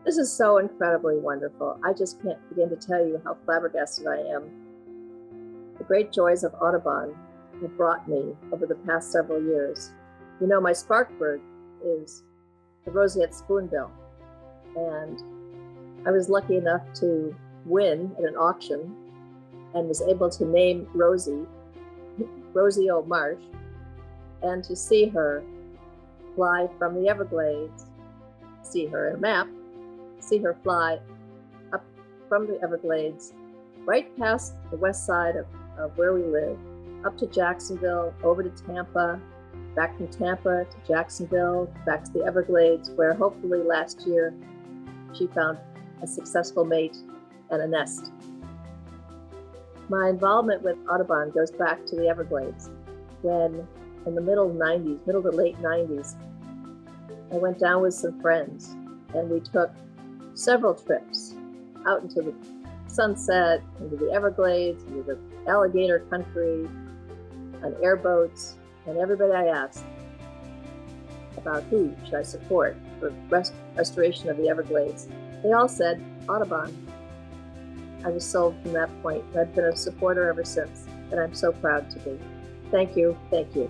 This is so incredibly wonderful. I just can't begin to tell you how flabbergasted I am. The great joys of Audubon have brought me over the past several years. You know, my spark bird is the roseate spoonbill, and I was lucky enough to win at an auction and was able to name Rosie O. Marsh, and to see her fly from the Everglades, see her in a map, see her fly up from the Everglades, right past the west side of where we live, up to Jacksonville, over to Tampa, back from Tampa to Jacksonville, back to the Everglades, where hopefully last year she found a successful mate and a nest. My involvement with Audubon goes back to the Everglades, when in the middle to late 90s, I went down with some friends and we took several trips out into the sunset, into the Everglades, into the alligator country, on airboats, and everybody I asked about who should I support for restoration of the Everglades, they all said Audubon. I was sold from that point. I've been a supporter ever since, and I'm so proud to be. Thank you, thank you.